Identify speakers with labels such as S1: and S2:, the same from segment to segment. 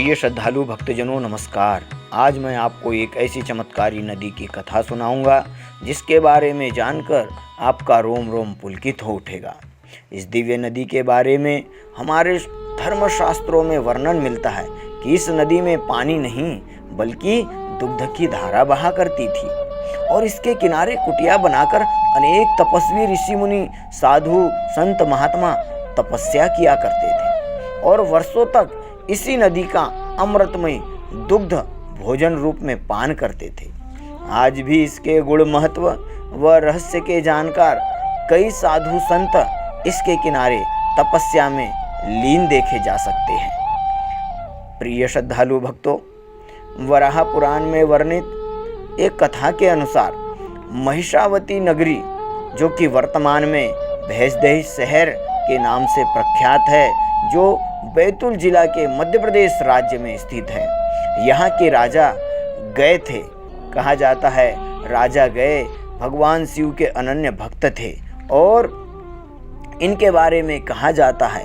S1: प्रिय श्रद्धालु भक्तजनों नमस्कार। आज मैं आपको एक ऐसी चमत्कारी नदी की कथा सुनाऊंगा जिसके बारे में जानकर आपका रोम रोम पुलकित हो उठेगा। इस दिव्य नदी के बारे में हमारे धर्मशास्त्रों में वर्णन मिलता है कि इस नदी में पानी नहीं बल्कि दुग्ध की धारा बहा करती थी और इसके किनारे कुटिया बनाकर अनेक तपस्वी ऋषि मुनि साधु संत महात्मा तपस्या किया करते थे और वर्षों तक इसी नदी का अमृतमय दुग्ध भोजन रूप में पान करते थे। आज भी इसके गुण महत्व व रहस्य के जानकार कई साधु संत इसके किनारे तपस्या में लीन देखे जा सकते हैं। प्रिय श्रद्धालु भक्तों, वराह पुराण में वर्णित एक कथा के अनुसार महिषावती नगरी, जो कि वर्तमान में भैंसदेही शहर के नाम से प्रख्यात है, जो बैतूल जिला के मध्य प्रदेश राज्य में स्थित है, यहाँ के राजा गए थे। कहा जाता है राजा गए भगवान शिव के अनन्य भक्त थे और इनके बारे में कहा जाता है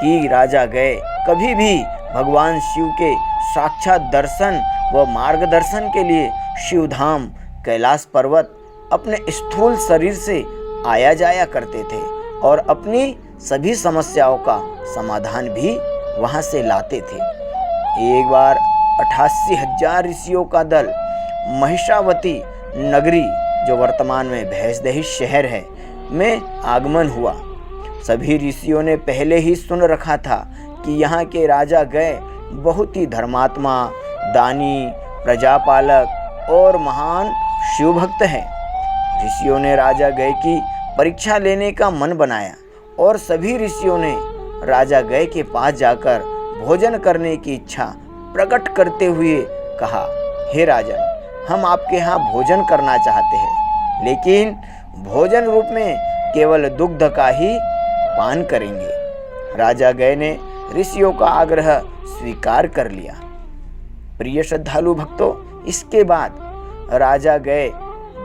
S1: कि राजा गए कभी भी भगवान शिव के साक्षात दर्शन व मार्गदर्शन के लिए शिवधाम कैलाश पर्वत अपने स्थूल शरीर से आया जाया करते थे और अपनी सभी समस्याओं का समाधान भी वहां से लाते थे। एक बार 88,000 ऋषियों का दल महिषावती नगरी, जो वर्तमान में भैंसदेही शहर है, में आगमन हुआ। सभी ऋषियों ने पहले ही सुन रखा था कि यहाँ के राजा गए बहुत ही धर्मात्मा, दानी, प्रजापालक और महान शिव भक्त हैं। ऋषियों ने राजा गए की परीक्षा लेने का मन बनाया और सभी ऋषियों ने राजा गए के पास जाकर भोजन करने की इच्छा प्रकट करते हुए कहा, हे राजन, हम आपके यहाँ भोजन करना चाहते हैं, लेकिन भोजन रूप में केवल दुग्ध का ही पान करेंगे। राजा गए ने ऋषियों का आग्रह स्वीकार कर लिया। प्रिय श्रद्धालु भक्तों, इसके बाद राजा गए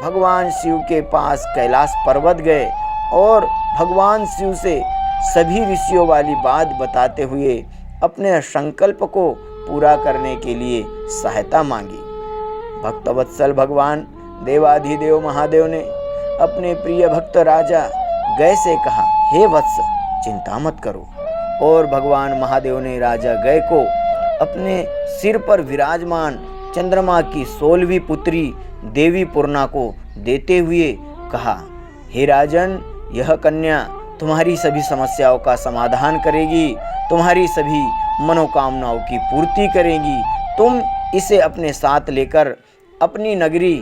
S1: भगवान शिव के पास कैलाश पर्वत गए और भगवान शिव से सभी ऋषियों वाली बात बताते हुए अपने संकल्प को पूरा करने के लिए सहायता मांगी। भक्तवत्सल भगवान देवाधिदेव महादेव ने अपने प्रिय भक्त राजा गए से कहा, हे वत्स, चिंता मत करो। और भगवान महादेव ने राजा गए को अपने सिर पर विराजमान चंद्रमा की 16वीं पुत्री देवी पूर्णा को देते हुए कहा, हे राजन, यह कन्या तुम्हारी सभी समस्याओं का समाधान करेगी, तुम्हारी सभी मनोकामनाओं की पूर्ति करेगी। तुम इसे अपने साथ लेकर अपनी नगरी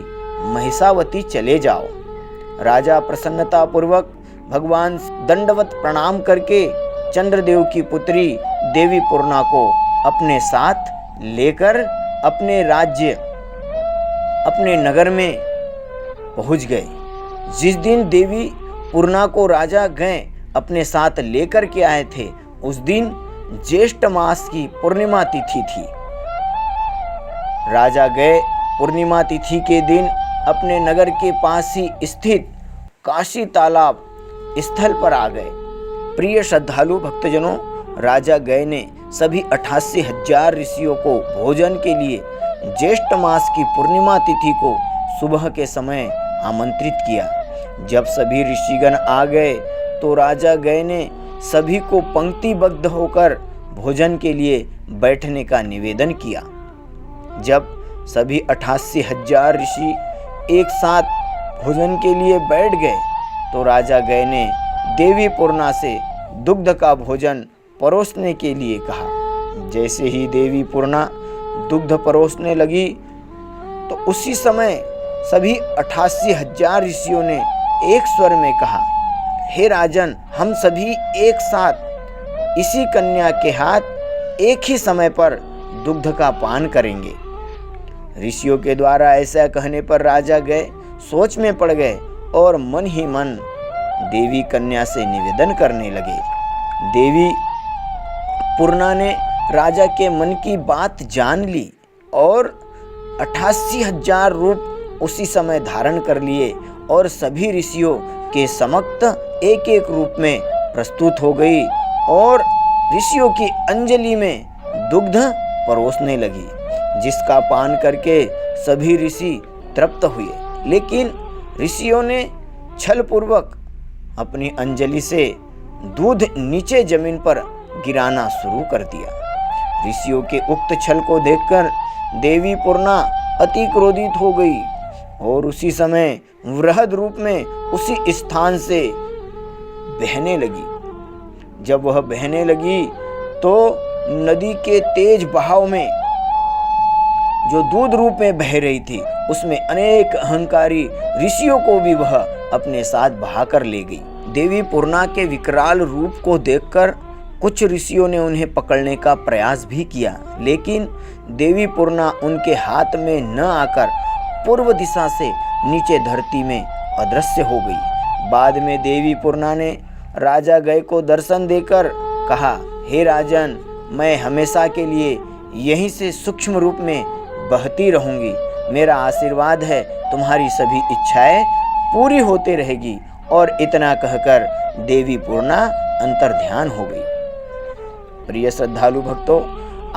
S1: महिषावती चले जाओ। राजा प्रसन्नता पूर्वक भगवान दंडवत प्रणाम करके चंद्रदेव की पुत्री देवी पूर्णा को अपने साथ लेकर अपने राज्य, अपने नगर में पहुंच गए। जिस दिन देवी पूर्णा को राजा गए अपने साथ लेकर के आए थे, उस दिन ज्येष्ठ मास की पूर्णिमा तिथि थी। राजा गए पूर्णिमा तिथि के दिन अपने नगर के पास ही स्थित काशी तालाब स्थल पर आ गए। प्रिय श्रद्धालु भक्तजनों, राजा गए ने सभी 88,000 ऋषियों को भोजन के लिए ज्येष्ठ मास की पूर्णिमा तिथि को सुबह के समय आमंत्रित किया। जब सभी ऋषिगण आ गए तो राजा गए ने सभी को पंक्तिबद्ध होकर भोजन के लिए बैठने का निवेदन किया। जब सभी 88,000 ऋषि एक साथ भोजन के लिए बैठ गए तो राजा गए ने देवी पूर्णा से दुग्ध का भोजन परोसने के लिए कहा। जैसे ही देवी पूर्णा दुग्ध परोसने लगी तो उसी समय सभी 88,000 ऋषियों ने एक स्वर में कहा, हे राजन, हम सभी एक साथ इसी कन्या के हाथ एक ही समय पर दुग्ध का पान करेंगे। ऋषियों के द्वारा ऐसा कहने पर राजा गए सोच में पड़ गए और मन ही मन देवी कन्या से निवेदन करने लगे। देवी पूर्णा ने राजा के मन की बात जान ली और 88,000 रूप उसी समय धारण कर लिए और सभी ऋषियों के समक्ष एक एक रूप में प्रस्तुत हो गई और ऋषियों की अंजलि में दुग्ध परोसने लगी, जिसका पान करके सभी ऋषि तृप्त हुए। लेकिन ऋषियों ने छलपूर्वक अपनी अंजलि से दूध नीचे जमीन पर गिराना शुरू कर दिया। ऋषियों के उक्त छल को देखकर देवी पूर्णा अति क्रोधित हो गई और उसी समय वृहद रूप में उसी स्थान से बहने लगी। जब वह बहने लगी तो नदी के तेज बहाव में जो दूध रूप में बह रही थी, उसमें अनेक अहंकारी ऋषियों को भी वह अपने साथ बहाकर ले गई। देवी पूर्णा के विकराल रूप को देखकर कुछ ऋषियों ने उन्हें पकड़ने का प्रयास भी किया, लेकिन देवी पूर्णा उनके हाथ में न आकर पूर्व दिशा से नीचे धरती में अदृश्य हो गई। बाद में देवी पूर्णा ने राजा गय को दर्शन देकर कहा, हे राजन, मैं हमेशा के लिए यहीं से सूक्ष्म रूप में बहती रहूंगी। मेरा आशीर्वाद है, तुम्हारी सभी इच्छाएं पूरी होते रहेगी। और इतना कहकर देवी पूर्णा अंतर्ध्यान हो गई। प्रिय श्रद्धालु भक्तों,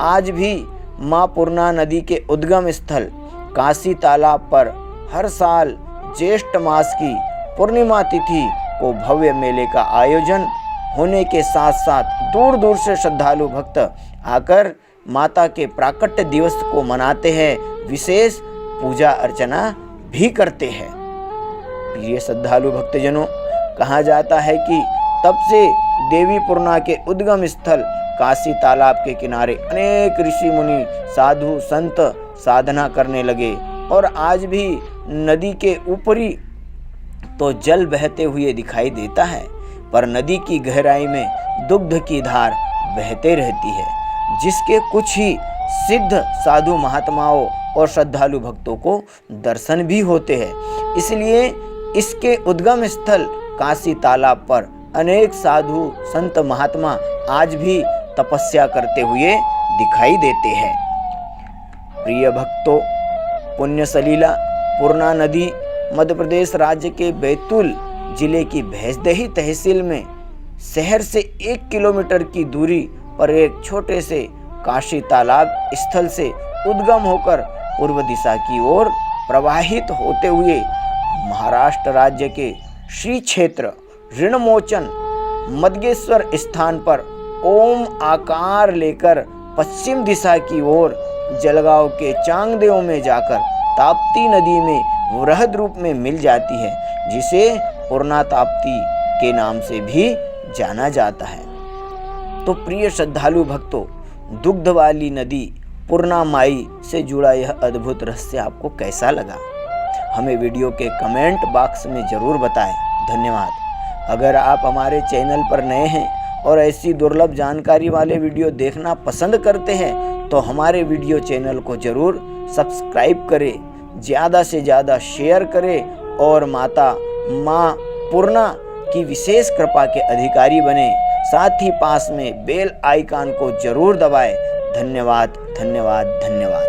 S1: आज भी माँ पूर्णा नदी के उद्गम स्थल काशी तालाब पर हर साल ज्येष्ठ मास की पूर्णिमा तिथि को भव्य मेले का आयोजन होने के साथ साथ दूर दूर से श्रद्धालु भक्त आकर माता के प्राकट्य दिवस को मनाते हैं, विशेष पूजा अर्चना भी करते हैं। प्रिय श्रद्धालु भक्तजनों, कहा जाता है कि तब से देवी पूर्णा के उद्गम स्थल काशी तालाब के किनारे अनेक ऋषि मुनि साधु संत साधना करने लगे और आज भी नदी के ऊपरी तो जल बहते हुए दिखाई देता है, पर नदी की गहराई में दुग्ध की धार बहते रहती है, जिसके कुछ ही सिद्ध साधु महात्माओं और श्रद्धालु भक्तों को दर्शन भी होते हैं। इसलिए इसके उद्गम स्थल काशी तालाब पर अनेक साधु संत महात्मा आज भी तपस्या करते हुए दिखाई देते हैं। प्रिय भक्तों, पुण्य सलीला पूर्णा नदी मध्य प्रदेश राज्य के बैतूल जिले की भैंसदेही तहसील में शहर से 1 किलोमीटर की दूरी पर एक छोटे से काशी तालाब स्थल से उद्गम होकर पूर्व दिशा की ओर प्रवाहित होते हुए महाराष्ट्र राज्य के श्री क्षेत्र ऋणमोचन मदगेश्वर स्थान पर ओम आकार लेकर पश्चिम दिशा की ओर जलगांव के चांगदेव में जाकर ताप्ती नदी में वृहद रूप में मिल जाती है, जिसे पूर्णा ताप्ती के नाम से भी जाना जाता है। तो प्रिय श्रद्धालु भक्तों, दुग्ध वाली नदी पूर्णा माई से जुड़ा यह अद्भुत रहस्य आपको कैसा लगा? हमें वीडियो के कमेंट बॉक्स में ज़रूर बताएं। धन्यवाद। अगर आप हमारे चैनल पर नए हैं और ऐसी दुर्लभ जानकारी वाले वीडियो देखना पसंद करते हैं तो हमारे वीडियो चैनल को ज़रूर सब्सक्राइब करें, ज़्यादा से ज़्यादा शेयर करें और माँ पूर्णा की विशेष कृपा के अधिकारी बने। साथ ही पास में बेल आइकन को जरूर दबाएं। धन्यवाद, धन्यवाद, धन्यवाद।